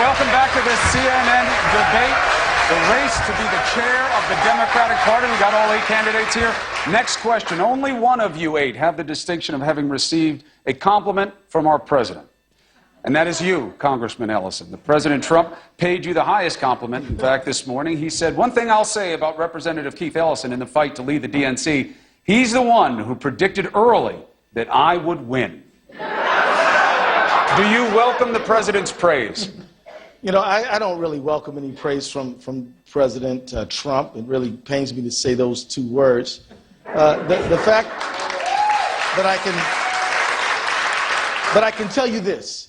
Welcome back to this CNN debate. The race to be the chair of the Democratic Party. We got all 8 candidates here. Next question. Only one of you 8 have the distinction of having received a compliment from our president. And that is you, Congressman Ellison. The President Trump paid you the highest compliment. In fact, this morning, he said, "One thing I'll say about Representative Keith Ellison in the fight to lead the DNC, he's the one who predicted early that I would win." Do you welcome the president's praise? You know, I don't really welcome any praise from President Trump. It really pains me to say those 2 words. The fact that I can tell you this.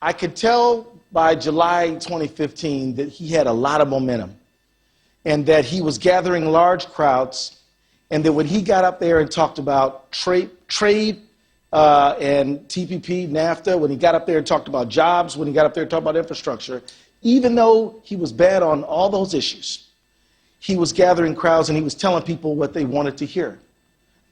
I could tell by July 2015 that he had a lot of momentum and that he was gathering large crowds, and that when he got up there and talked about trade and TPP, NAFTA, when he got up there and talked about jobs, when he got up there and talked about infrastructure, even though he was bad on all those issues, he was gathering crowds and he was telling people what they wanted to hear.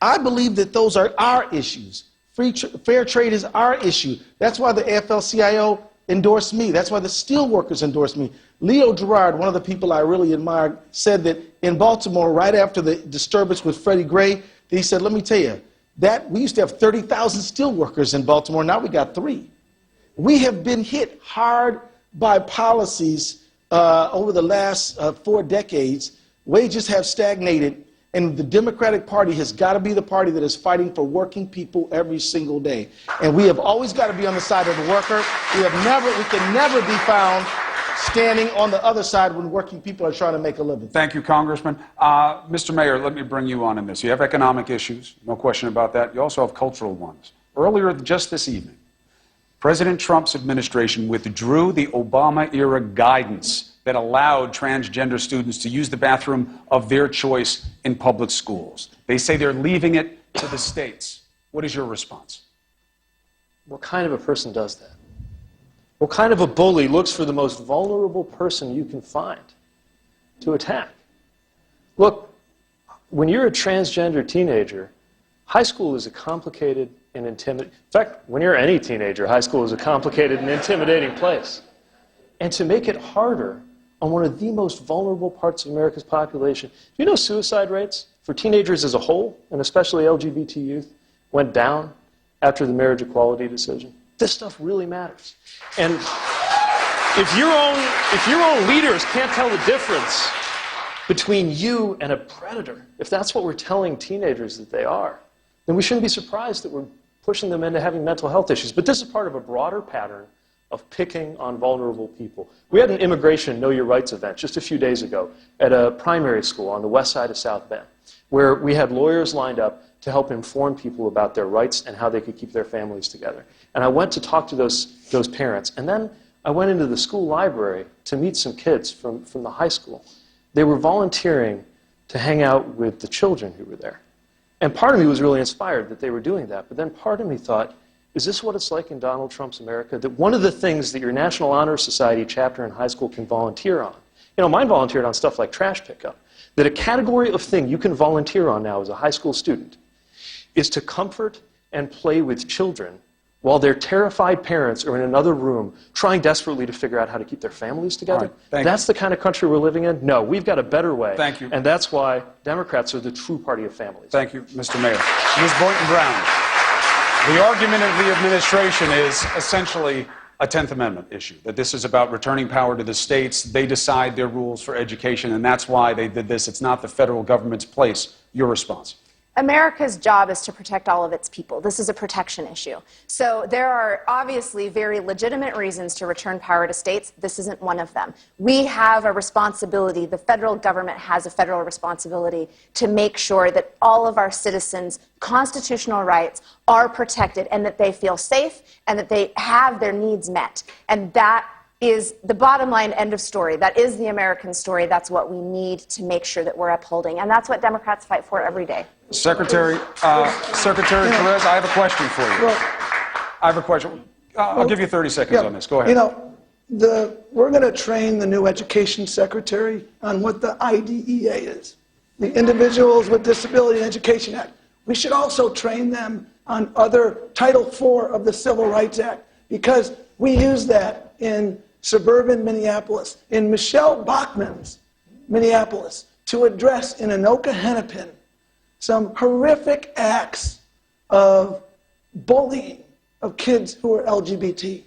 I believe that those are our issues. Fair trade is our issue. That's why the AFL-CIO endorsed me. That's why the steelworkers endorsed me. Leo Gerard, one of the people I really admired, said that in Baltimore, right after the disturbance with Freddie Gray, he said, "Let me tell you, that we used to have 30,000 steelworkers in Baltimore. Now we got 3. We have been hit hard by policies over the last 4 decades. Wages have stagnated. And the Democratic Party has got to be the party that is fighting for working people every single day. And we have always got to be on the side of the worker. We can never be found standing on the other side when working people are trying to make a living. Thank you, Congressman. Mr. Mayor, let me bring you on in this. You have economic issues, no question about that. You also have cultural ones. Earlier, just this evening, President Trump's administration withdrew the Obama-era guidance that allowed transgender students to use the bathroom of their choice in public schools. They say they're leaving it to the states. What is your response? What kind of a person does that? What kind of a bully looks for the most vulnerable person you can find to attack? Look, when you're a transgender teenager, high school is a complicated and intimidating. In fact, when you're any teenager, high school is a complicated and intimidating place. And to make it harder on one of the most vulnerable parts of America's population, do you know suicide rates for teenagers as a whole, and especially LGBT youth, went down after the marriage equality decision? This stuff really matters. And if your own leaders can't tell the difference between you and a predator, if that's what we're telling teenagers that they are, then we shouldn't be surprised that we're pushing them into having mental health issues. But this is part of a broader pattern of picking on vulnerable people. We had an immigration Know Your Rights event just a few days ago at a primary school on the west side of South Bend, where we had lawyers lined up to help inform people about their rights and how they could keep their families together. And I went to talk to those parents, and then I went into the school library to meet some kids from the high school. They were volunteering to hang out with the children who were there. And part of me was really inspired that they were doing that, but then part of me thought, is this what it's like in Donald Trump's America? That one of the things that your National Honor Society chapter in high school can volunteer on, you know, mine volunteered on stuff like trash pickup, that a category of thing you can volunteer on now as a high school student is to comfort and play with children while their terrified parents are in another room trying desperately to figure out how to keep their families together. Right, that's the kind of country we're living in? No, we've got a better way. Thank you. And that's why Democrats are the true party of families. Thank you, Mr. Mayor. Ms. Boynton-Brown, the argument of the administration is essentially a 10th Amendment issue, that this is about returning power to the states. They decide their rules for education, and that's why they did this. It's not the federal government's place. Your response? America's job is to protect all of its people. This is a protection issue. So there are obviously very legitimate reasons to return power to states. This isn't one of them. We have a responsibility, the federal government has a federal responsibility to make sure that all of our citizens' constitutional rights are protected and that they feel safe and that they have their needs met. And that is the bottom line, end of story. That is the American story. That's what we need to make sure that we're upholding. And that's what Democrats fight for every day. Secretary Perez, I have a question for you. I have a question. I'll give you 30 seconds on this. Go ahead. You know, we're going to train the new education secretary on what the IDEA is, the Individuals with Disability Education Act. We should also train them on other Title IV of the Civil Rights Act, because we use that in suburban Minneapolis, in Michelle Bachmann's Minneapolis, to address in Anoka Hennepin some horrific acts of bullying of kids who are LGBT.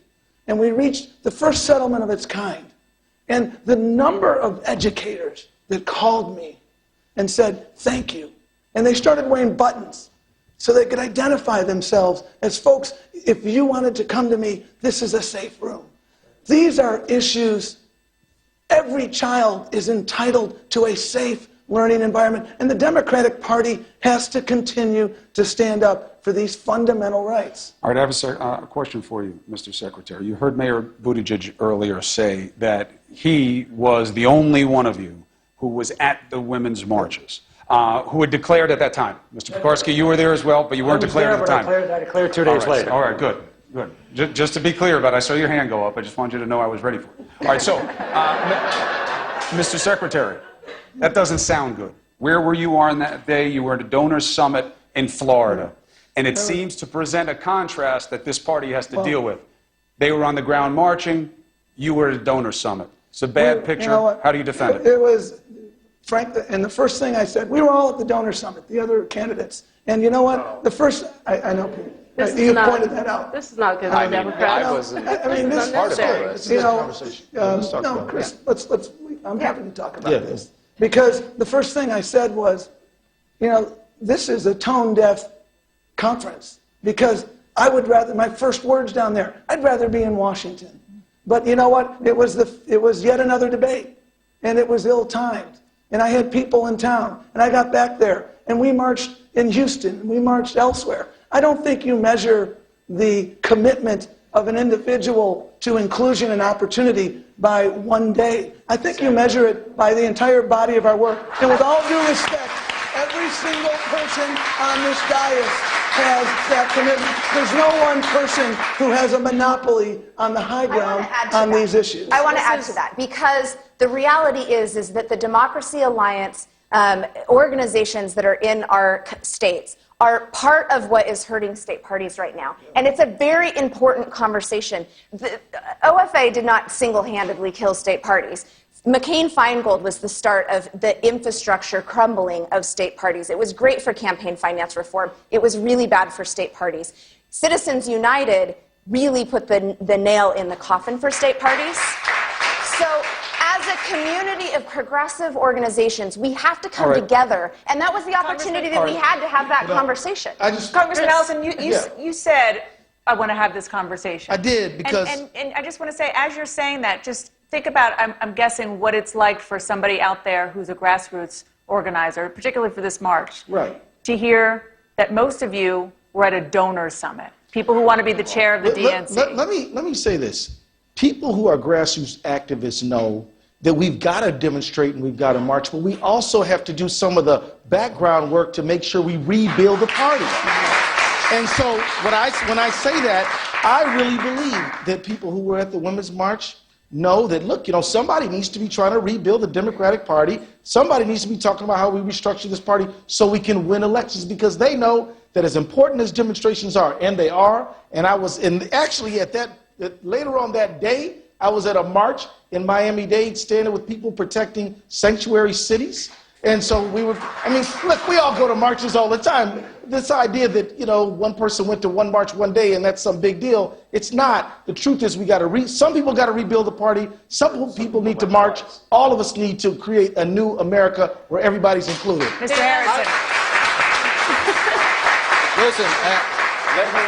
And we reached the first settlement of its kind. And the number of educators that called me and said, thank you. And they started wearing buttons so they could identify themselves as folks, if you wanted to come to me, this is a safe room. These are issues. Every child is entitled to a safe learning environment, and the Democratic Party has to continue to stand up for these fundamental rights. All right, I have a question for you, Mr. Secretary. You heard Mayor Buttigieg earlier say that he was the only one of you who was at the women's marches, who had declared at that time. Mr. Pekarsky, you were there as well, but you weren't declared at the time. I declared 2 days later. All right, good. Good. Just to be clear about it, I saw your hand go up. I just wanted you to know I was ready for it. All right, so, Mr. Secretary, that doesn't sound good. Where were you on that day? You were at a donors summit in Florida. And it seems to present a contrast that this party has to deal with. They were on the ground marching. You were at a donors summit. It's a bad picture. You know, how do you defend it? It was, Frank, and the first thing I said, we were all at the donors summit, the other candidates. And you know what? The first, I know, you pointed that out. This is not good on Democrats. I mean, this is part of it. You know, no, Chris, I'm happy to talk about this. Because the first thing I said was, you know, this is a tone-deaf conference. Because I would rather, my first words down there, I'd rather be in Washington. But you know what? It was yet another debate. And it was ill-timed. And I had people in town. And I got back there. And we marched in Houston. And we marched elsewhere. I don't think you measure the commitment of an individual to inclusion and opportunity by one day. I think you measure it by the entire body of our work. And with all due respect, every single person on this dais has that commitment. There's no one person who has a monopoly on the high ground on these issues. I want to add to that, because the reality is that the Democracy Alliance organizations that are in our states are part of what is hurting state parties right now. And it's a very important conversation. The OFA did not single-handedly kill state parties. McCain-Feingold was the start of the infrastructure crumbling of state parties. It was great for campaign finance reform. It was really bad for state parties. Citizens United really put the nail in the coffin for state parties. So as a community of progressive organizations, we have to come together. And that was the opportunity that we had to have that conversation. Congressman Ellison, you said, I want to have this conversation. I did, because... And I just want to say, as you're saying that, just think about, I'm guessing, what it's like for somebody out there who's a grassroots organizer, particularly for this march. Right. To hear that most of you were at a donor summit. People who want to be the chair of the DNC. Let me say this. People who are grassroots activists know that we've got to demonstrate and we've got to march, but we also have to do some of the background work to make sure we rebuild the party. And so when I say that, I really believe that people who were at the Women's March know that, look, you know, somebody needs to be trying to rebuild the Democratic Party. Somebody needs to be talking about how we restructure this party so we can win elections, because they know that as important as demonstrations are, and they are, and I was actually later on that day, I was at a march in Miami-Dade standing with people protecting sanctuary cities. And so look, we all go to marches all the time. This idea that, you know, one person went to one march one day and that's some big deal, it's not. The truth is some people got to rebuild the party. Some people need to march. All of us need to create a new America where everybody's included. Mr. Harrison. Listen,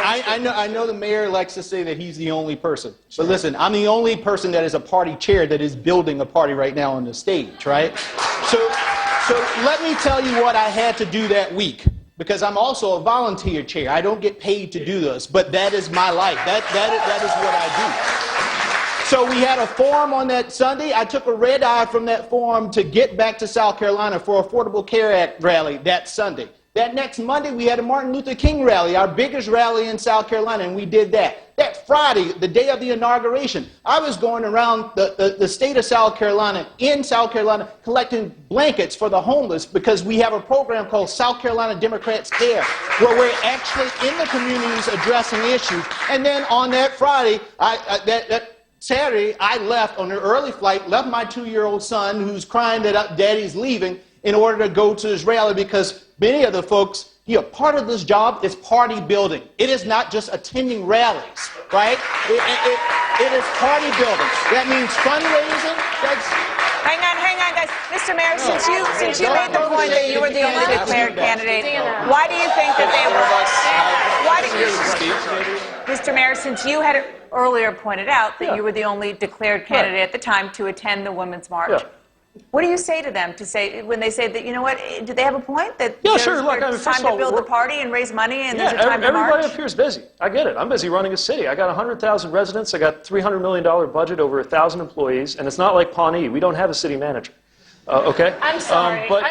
I know the mayor likes to say that he's the only person. But listen, I'm the only person that is a party chair that is building a party right now on the stage, right? So let me tell you what I had to do that week, because I'm also a volunteer chair. I don't get paid to do this, but that is my life. That is what I do. So we had a forum on that Sunday. I took a red eye from that forum to get back to South Carolina for Affordable Care Act rally that Sunday. That next Monday, we had a Martin Luther King rally, our biggest rally in South Carolina, and we did that. That Friday, the day of the inauguration, I was going around the state of South Carolina, collecting blankets for the homeless, because we have a program called South Carolina Democrats Care, where we're actually in the communities addressing issues. And then on that Friday, Saturday, I left on an early flight, left my 2-year-old son who's crying that daddy's leaving in order to go to this rally because many of the folks, part of this job is party building. It is not just attending rallies, right? It is party building. That means fundraising. Hang on, guys. Mr. Mayor, since you made the point that you were the only declared candidate, why do you think that they were? Why do you, Mr. Mayor, since you had earlier pointed out that you were the only declared candidate at the time to attend the Women's March? What do you say to them when they say that, you know what, do they have a point that there's time to build the party and raise money and there's a time to march? Everybody up here is busy. I get it. I'm busy running a city. I got 100,000 residents. I got $300 million budget, over 1,000 employees, and it's not like Pawnee. We don't have a city manager. Okay? I'm sorry. But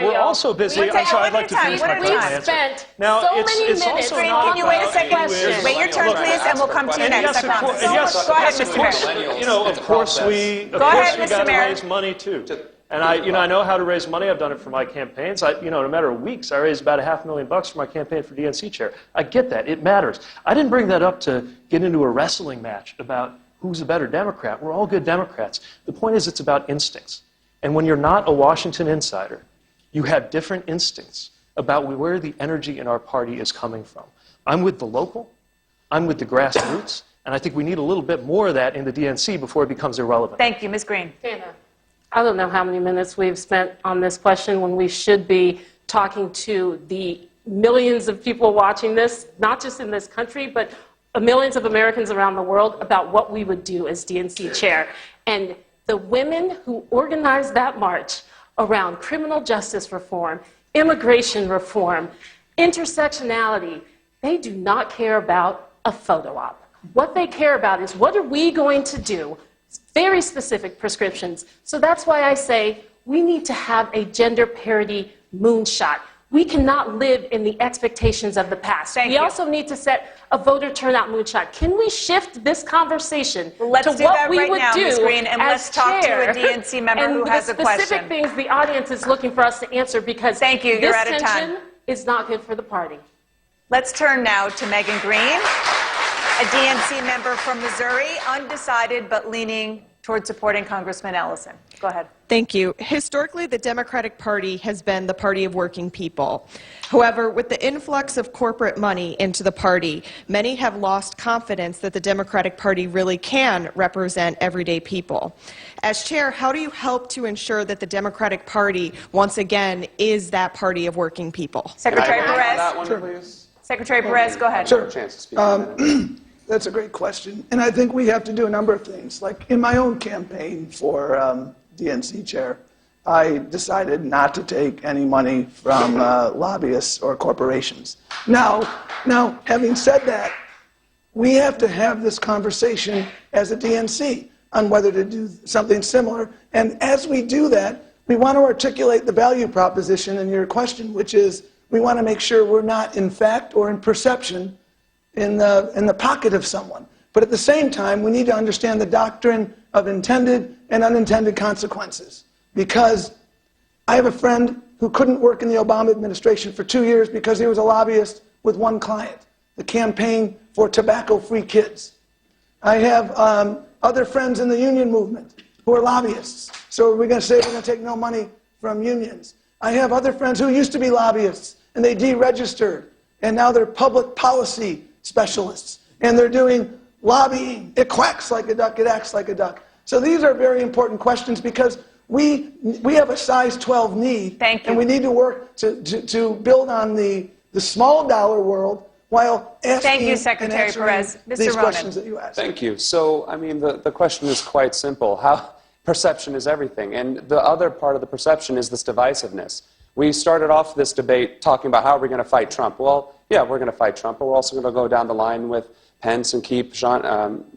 we're also busy. I'm sorry, I'd like to finish my We've spent now, so many minutes. Can you wait a second? Wait your turn, please, and we'll come to you next. I promise. Go ahead, Mr. Mayor. Of course we got to raise money too. And I know how to raise money. I've done it for my campaigns. In a matter of weeks, I raised about $500,000 for my campaign for DNC chair. I get that. It matters. I didn't bring that up to get into a wrestling match about who's a better Democrat. We're all good Democrats. The point is it's about instincts. And when you're not a Washington insider, you have different instincts about where the energy in our party is coming from. I'm with the local. I'm with the grassroots. And I think we need a little bit more of that in the DNC before it becomes irrelevant. Thank you. Ms. Green. Dana, I don't know how many minutes we've spent on this question when we should be talking to the millions of people watching this, not just in this country, but millions of Americans around the world, about what we would do as DNC chair. And the women who organized that march around criminal justice reform, immigration reform, intersectionality, they do not care about a photo op. What they care about is, what are we going to do? Very specific prescriptions. So that's why I say we need to have a gender parity moonshot. We cannot live in the expectations of the past. We also need to set a voter turnout moonshot. Can we shift this conversation to what we would do Ms. Green, and let's talk to a DNC member who has a question. The specific things the audience is looking for us to answer, because you're out of time. This tension is not good for the party. Let's turn now to Megan Green, a DNC member from Missouri, undecided but leaning toward supporting Congressman Ellison. Go ahead. Thank you. Historically, the Democratic Party has been the party of working people. However, with the influx of corporate money into the party, many have lost confidence that the Democratic Party really can represent everyday people. As chair, how do you help to ensure that the Democratic Party, once again, is that party of working people? Secretary Perez. That one, please. Secretary Perez, go ahead. Sure. Chance to speak. That's a great question. And I think we have to do a number of things. Like in my own campaign for DNC chair, I decided not to take any money from lobbyists or corporations. Now, having said that, we have to have this conversation as a DNC on whether to do something similar. And as we do that, we want to articulate the value proposition in your question, which is we want to make sure we're not in fact or in perception in the pocket of someone. But at the same time, we need to understand the doctrine of intended and unintended consequences. Because I have a friend who couldn't work in the Obama administration for 2 years because he was a lobbyist with one client, the Campaign for Tobacco-Free Kids. I have other friends in the union movement who are lobbyists. So we're going to say we're going to take no money from unions. I have other friends who used to be lobbyists, and they deregistered, and now they're public policy specialists, and they're doing lobbying. It quacks like a duck, it acts like a duck. So these are very important questions, because we have a size 12 need, and we need to work to build on the small dollar world while asking and answering these questions that you asked. Thank you. So, I mean, the question is quite simple. How perception is everything, and the other part of the perception is this divisiveness. We started off this debate talking about how are we going to fight Trump. Well, yeah, we're going to fight Trump, but we're also going to go down the line with Pence and keep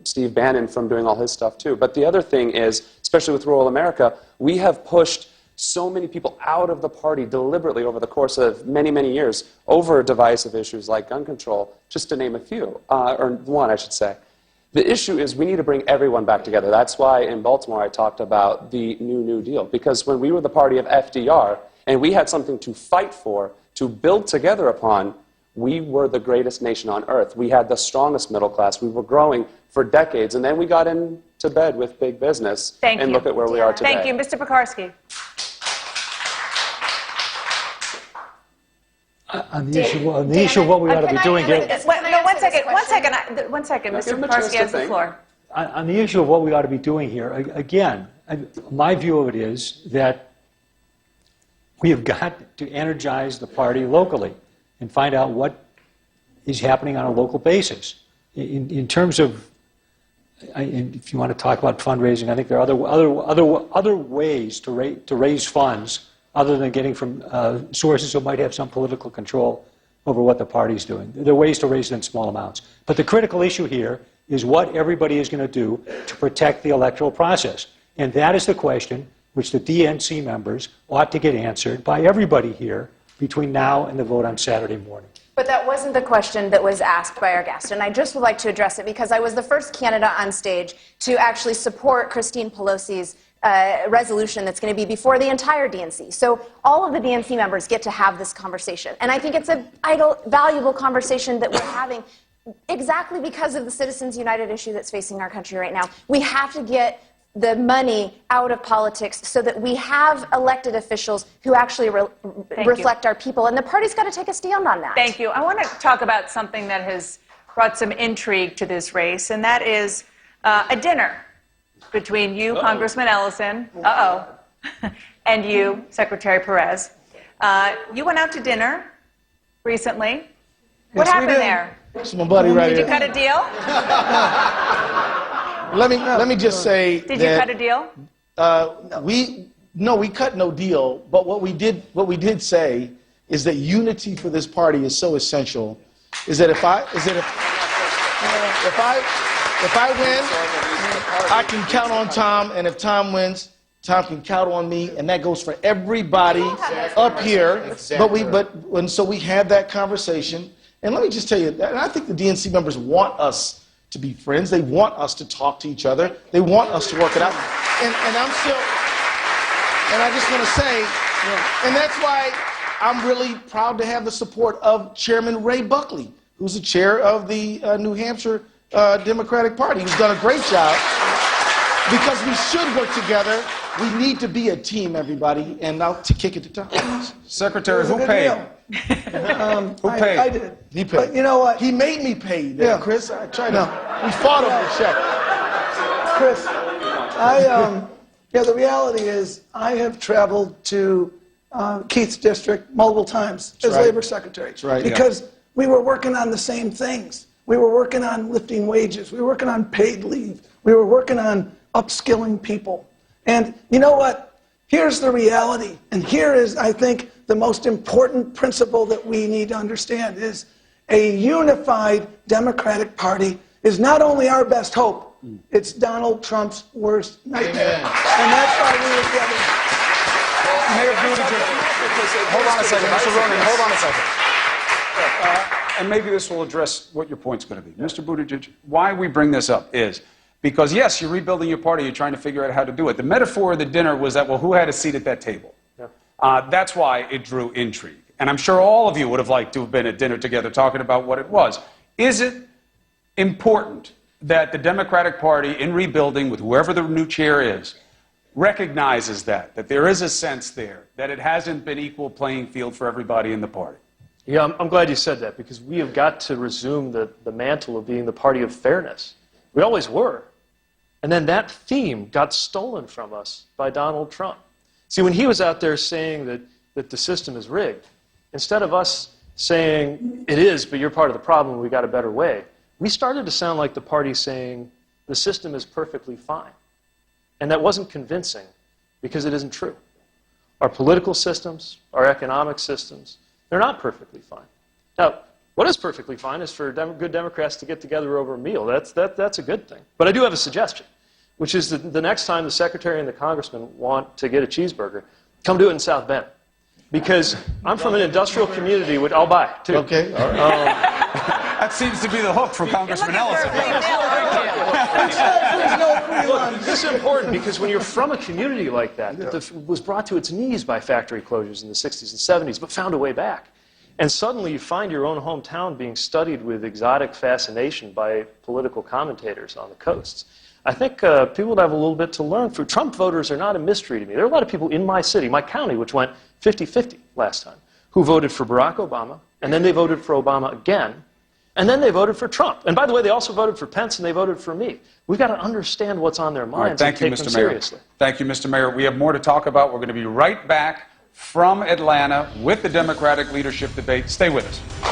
Steve Bannon from doing all his stuff too. But the other thing is, especially with rural America, we have pushed so many people out of the party deliberately over the course of many, many years over divisive issues like gun control, just to name a few, or one, I should say. The issue is we need to bring everyone back together. That's why in Baltimore I talked about the New Deal, because when we were the party of FDR and we had something to fight for, to build together upon, we were the greatest nation on earth. We had the strongest middle class. We were growing for decades, and then we got into bed with big business. Thank and you. Look at where we are today. Thank you. Mr. Pekarsky. On the issue of what we ought to be doing here. One second. Mr. Pekarsky has the floor. On the issue of what we ought to be doing here, again, my view of it is that we have got to energize the party locally and find out what is happening on a local basis. In terms of, if you want to talk about fundraising, I think there are other ways to raise funds other than getting from sources who might have some political control over what the party's doing. There are ways to raise it in small amounts. But the critical issue here is what everybody is going to do to protect the electoral process. And that is the question which the DNC members ought to get answered by everybody here between now and the vote on Saturday morning. But that wasn't the question that was asked by our guest, and I just would like to address it because I was the first candidate on stage to actually support Christine Pelosi's resolution that's going to be before the entire DNC. So all of the DNC members get to have this conversation. And I think it's a valuable conversation that we're having exactly because of the Citizens United issue that's facing our country right now. We have to get the money out of politics so that we have elected officials who actually reflect our people. And the party's got to take a stand on that. Thank you. I want to talk about something that has brought some intrigue to this race, and that is a dinner between you, Congressman Ellison, and you, Secretary Perez. You went out to dinner recently. What happened there? That's my buddy right Did here. you cut a deal? Let me just say Did you cut a deal? We cut no deal, but what we did say is that unity for this party is so essential. Is that if I win, I can count on Tom, and if Tom wins, Tom can count on me, and that goes for everybody up here. Exactly. So we had that conversation, and let me just tell you, and I think the DNC members want us to be friends. They want us to talk to each other. They want us to work it out. And I just want to say, and that's why I'm really proud to have the support of Chairman Ray Buckley, who's the chair of the New Hampshire Democratic Party, who's done a great job, because we should work together. We need to be a team, everybody. And now to kick it to Tom. Secretary, who paid? Who paid? I did. He paid. But you know what? He made me pay, Chris. I tried to. We fought over the check. Chris, the reality is I have traveled to Keith's district multiple times as labor secretary. Because we were working on the same things. We were working on lifting wages. We were working on paid leave. We were working on upskilling people. And you know what? Here's the reality. And here is, I think, the most important principle that we need to understand is a unified Democratic Party is not only our best hope, it's Donald Trump's worst nightmare. And that's why we were together. Mayor Buttigieg, hold on a second. Mr. Ronan, hold on a second. And maybe this will address what your point's going to be. Mr. Buttigieg, why we bring this up is because, yes, you're rebuilding your party. You're trying to figure out how to do it. The metaphor of the dinner was that, well, who had a seat at that table? That's why it drew intrigue. And I'm sure all of you would have liked to have been at dinner together talking about what it was. Is it important that the Democratic Party, in rebuilding with whoever the new chair is, recognizes that there is a sense there, that it hasn't been equal playing field for everybody in the party? Yeah, I'm glad you said that, because we have got to resume the mantle of being the party of fairness. We always were. And then that theme got stolen from us by Donald Trump. See, when he was out there saying that the system is rigged, instead of us saying, it is, but you're part of the problem, we got a better way, we started to sound like the party saying, the system is perfectly fine. And that wasn't convincing, because it isn't true. Our political systems, our economic systems, they're not perfectly fine. Now, what is perfectly fine is for good Democrats to get together over a meal. That's a good thing. But I do have a suggestion, which is that the next time the secretary and the congressman want to get a cheeseburger, come do it in South Bend. Because I'm from an industrial community, which I'll buy, too. Okay, all right. That seems to be the hook for Congressman Ellison. Look, this is important because when you're from a community like that was brought to its knees by factory closures in the 60s and 70s, but found a way back. And suddenly you find your own hometown being studied with exotic fascination by political commentators on the coasts. I think people would have a little bit to learn. Trump voters are not a mystery to me. There are a lot of people in my city, my county, which went 50-50 last time, who voted for Barack Obama, and then they voted for Obama again, and then they voted for Trump. And by the way, they also voted for Pence, and they voted for me. We've got to understand what's on their minds and take them seriously. Thank you, Mr. Mayor. We have more to talk about. We're going to be right back from Atlanta with the Democratic leadership debate. Stay with us.